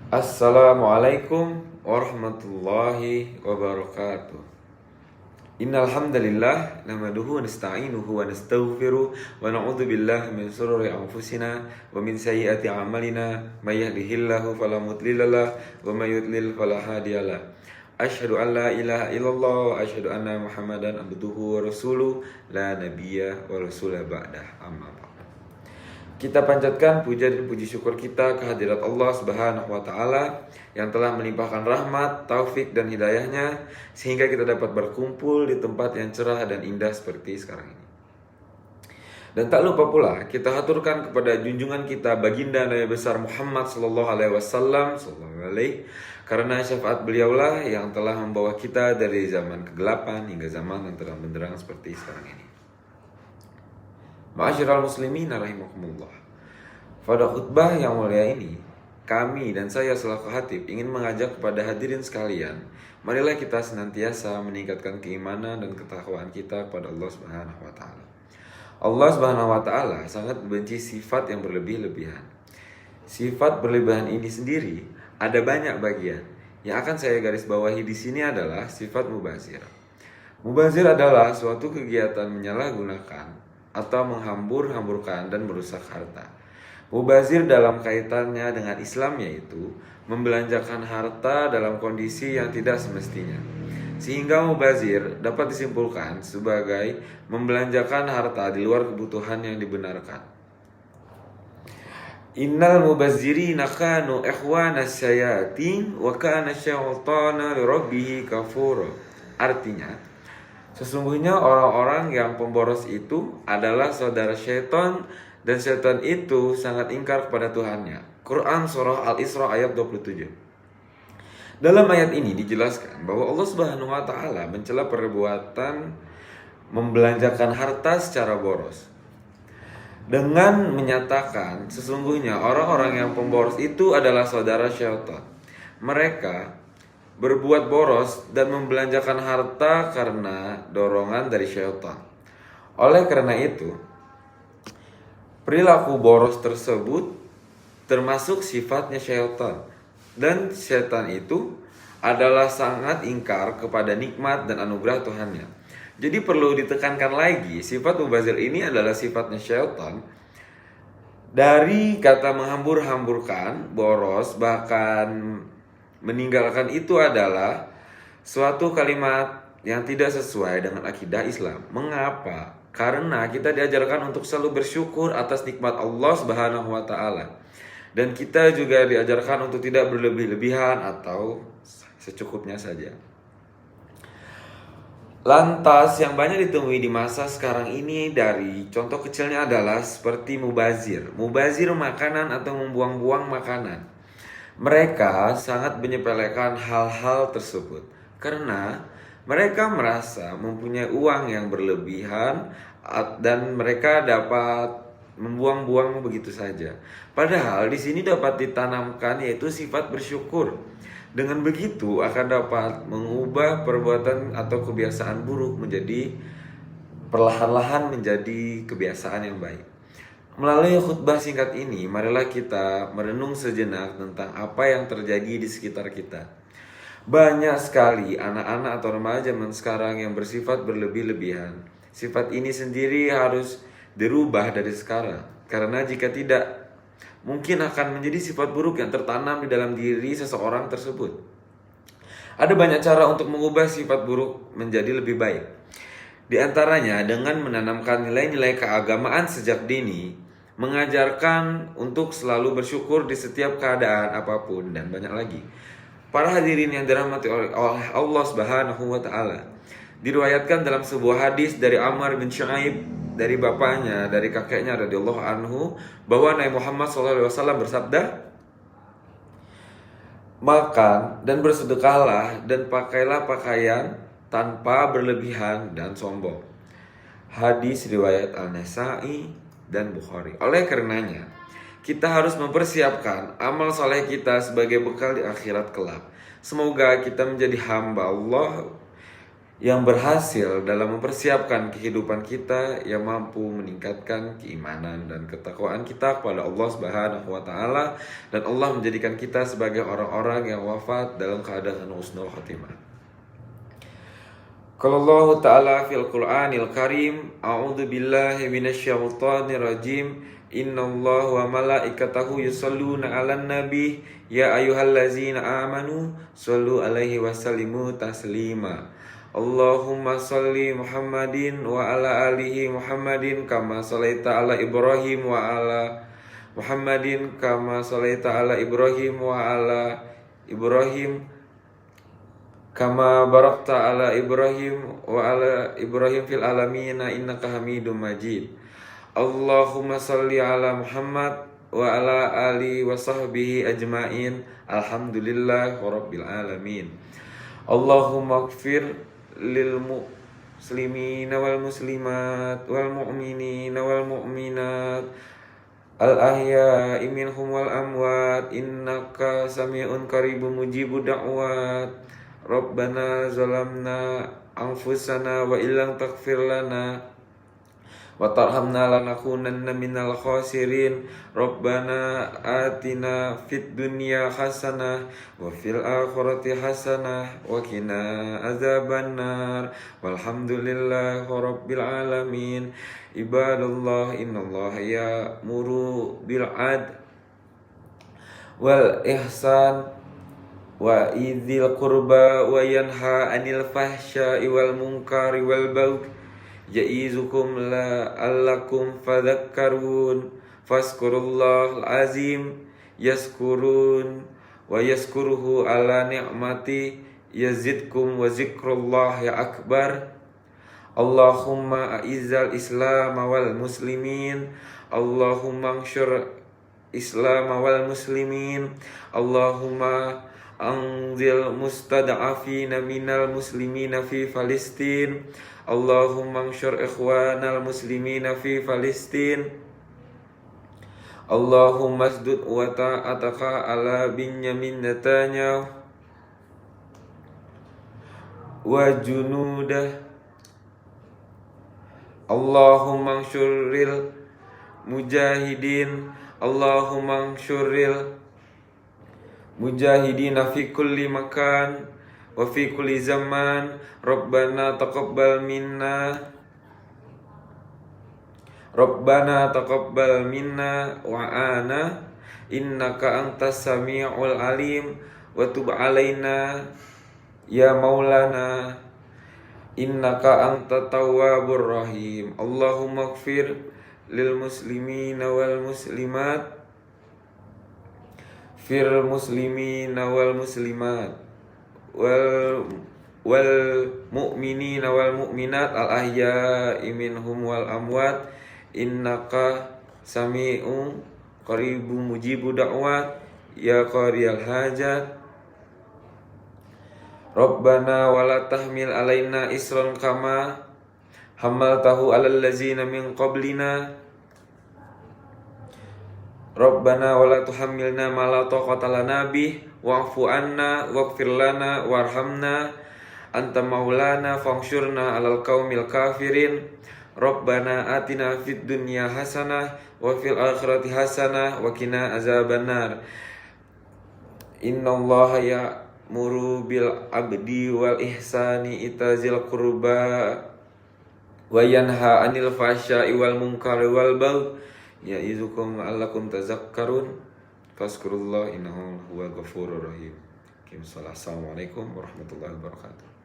Assalamualaikum warahmatullahi wabarakatuh. Innal hamdalillah nahmaduhu wa nasta'inuhu wa nastaghfiruh wa na'udzu billahi min shururi anfusina wa min sayyiati a'malina may yahdihillahu fala mudilla lahu wa may yudlil fala hadiyalah. Asyhadu an la ilaha illallah wa asyhadu anna Muhammadan abduhu wa rasuluh la nabiyya wa rasula ba'dah. Amma ba'd. Kita panjatkan puja dan puji syukur kita kehadirat Allah Subhanahu wa taala yang telah melimpahkan rahmat, taufik dan hidayahnya sehingga kita dapat berkumpul di tempat yang cerah dan indah seperti sekarang ini. Dan tak lupa pula kita haturkan kepada junjungan kita baginda Nabi besar Muhammad sallallahu alaihi wasallam karena syafaat beliaulah yang telah membawa kita dari zaman kegelapan hingga zaman yang terang benderang seperti sekarang ini. Ma'asyiral muslimin rahimakumullah. Pada khutbah yang mulia ini, kami dan saya selaku khatib ingin mengajak kepada hadirin sekalian, marilah kita senantiasa meningkatkan keimanan dan ketakwaan kita kepada Allah Subhanahu wa taala. Allah Subhanahu wa taala sangat membenci sifat yang berlebih-lebihan. Sifat berlebihan ini sendiri ada banyak bagian. Yang akan saya garis bawahi di sini adalah sifat mubazir. Mubazir adalah suatu kegiatan menyalahgunakan atau menghambur-hamburkan dan merusak harta. Mubazir dalam kaitannya dengan Islam yaitu membelanjakan harta dalam kondisi yang tidak semestinya. Sehingga mubazir dapat disimpulkan sebagai membelanjakan harta di luar kebutuhan yang dibenarkan. Innal mubazzirina kanu ikhwanas syayatin wa kana syaitana lirabbih kafura. Artinya, sesungguhnya orang-orang yang pemboros itu adalah saudara syaitan dan syaitan itu sangat ingkar kepada Tuhannya. Quran surah Al-Isra ayat 27. Dalam ayat ini dijelaskan bahwa Allah Subhanahu wa taala mencela perbuatan membelanjakan harta secara boros. Dengan menyatakan sesungguhnya orang-orang yang pemboros itu adalah saudara syaitan. Mereka berbuat boros dan membelanjakan harta karena dorongan dari syaitan. Oleh karena itu, perilaku boros tersebut termasuk sifatnya syaitan. Dan syaitan itu adalah sangat ingkar kepada nikmat dan anugerah Tuhannya. Jadi perlu ditekankan lagi, sifat mubazir ini adalah sifatnya syaitan. Dari kata menghambur-hamburkan, boros, bahkan meninggalkan itu adalah suatu kalimat yang tidak sesuai dengan akidah Islam. Mengapa? Karena kita diajarkan untuk selalu bersyukur atas nikmat Allah Subhanahu wa taala. Dan kita juga diajarkan untuk tidak berlebih-lebihan atau secukupnya saja. Lantas yang banyak ditemui di masa sekarang ini dari contoh kecilnya adalah seperti mubazir. Mubazir makanan atau membuang-buang makanan. Mereka sangat menyepelekan hal-hal tersebut karena mereka merasa mempunyai uang yang berlebihan dan mereka dapat membuang-buang begitu saja. Padahal di sini dapat ditanamkan yaitu sifat bersyukur. Dengan begitu akan dapat mengubah perbuatan atau kebiasaan buruk menjadi perlahan-lahan menjadi kebiasaan yang baik. Melalui khutbah singkat ini, marilah kita merenung sejenak tentang apa yang terjadi di sekitar kita. Banyak sekali anak-anak atau remaja zaman sekarang yang bersifat berlebih-lebihan. Sifat ini sendiri harus dirubah dari sekarang. Karena jika tidak, mungkin akan menjadi sifat buruk yang tertanam di dalam diri seseorang tersebut. Ada banyak cara untuk mengubah sifat buruk menjadi lebih baik. Di antaranya dengan menanamkan nilai-nilai keagamaan sejak dini, mengajarkan untuk selalu bersyukur di setiap keadaan apapun, dan banyak lagi. Para hadirin yang dirahmati oleh Allah Subhanahu wa taala, diriwayatkan dalam sebuah hadis dari Amr bin Shu'aib dari bapaknya, dari kakeknya radhiyallahu anhu, bahwa Nabi Muhammad SAW bersabda, makan dan bersedekahlah dan pakailah pakaian tanpa berlebihan dan sombong. Hadis riwayat Al-Nasa'i dan Bukhari. Oleh karenanya, kita harus mempersiapkan amal soleh kita sebagai bekal di akhirat kelak. Semoga kita menjadi hamba Allah yang berhasil dalam mempersiapkan kehidupan kita, yang mampu meningkatkan keimanan dan ketakwaan kita kepada Allah Subhanahu wa taala, dan Allah menjadikan kita sebagai orang-orang yang wafat dalam keadaan husnul khotimah. Qala Allah Ta'ala fil Qur'anil Karim, a'udzu billahi minasyaitonir rajim. Innallaha wa malaikatahu yusholluna 'alan nabi ya ayyuhallazina amanu shollu 'alaihi wa sallimu taslima. Allahumma sholli Muhammadin wa ala alihi Muhammadin kama shallaita ala Ibrahim wa ala Muhammadin kama shallaita ala Ibrahim wa ala Ibrahim kama barakta ala Ibrahim wa ala Ibrahim fil alamin innaka Hamidum Majid. Allahumma sholli ala Muhammad wa ala ali wa sahbihi ajmain. Alhamdulillah rabbil alamin. Allahumma ighfir lil muslimina wal muslimat wal mu'minina wal mu'minat al ahya'i minhum wal amwat innaka sami'un qaribun mujibud da'wat. Rabbana zalamna anfusana wa illam taghfir lana wa tarhamna lanakunanna minal khasirin. Rabbana atina fid dunya hasanah wa fil akhirati hasanah wa qina azabannar. Walhamdulillahi rabbil alamin. Ibadallah, innallaha ya'muru bil 'adli wal ihsan wa idzil qurba wa yanha 'anil fahsya'i wal munkari wal baghi ya'izukum la'allakum fadhakkarun. Fazkurullahal azim yazkurun wa yazkuruhu ala ni'mati yazidkum wa zikrullahi akbar. Allahumma a'izzal islam wal muslimin. Allahumma anshur islam wal muslimin. Allahumma anzil mustad'afina minal muslimina fi Palestin. Allahumma anshur ikhwanal muslimina fi Palestin. Allahumma asdud wa ta'ataka ala Binyamin Netanyahu wa junudah. Allahumma anshuril mujahidin. Allahumma anshuril mujahidina fi kulli makan wa fi kulli zaman. Rabbana taqabbal minna wa ana innaka antas sami'ul alim wa tub alaina ya maulana innaka antat tawwabur rahim. Allahumma ighfir lil muslimina wal muslimat fil muslimina wal muslimat wal mu'minina wal mu'minat al ahya'i minhum wal amwat innaka sami'un qaribun mujibu da'wat ya qariyal hajat. Rabbana wala tahmil alaina isran kama hamaltahu alal ladzina min qablina. Rabbana wala tuhammilna ma la taqata lana bih wa'fu anna waghfir lana warhamna anta maulana fansurna 'alal qaumil kafirin. Rabbana atina fid dunya hasanah wa fil akhirati hasanah wa qina azabannar. Innallaha ya'muru bil 'adli wal ihsani itazil qurba wa yanha 'anil fahsya'i wal munkari wal baghi ya'izukum la'allakum tazakkarun. Fazkurullah innahu huwal ghafurur rahim. Assalamualaikum warahmatullahi wabarakatuh.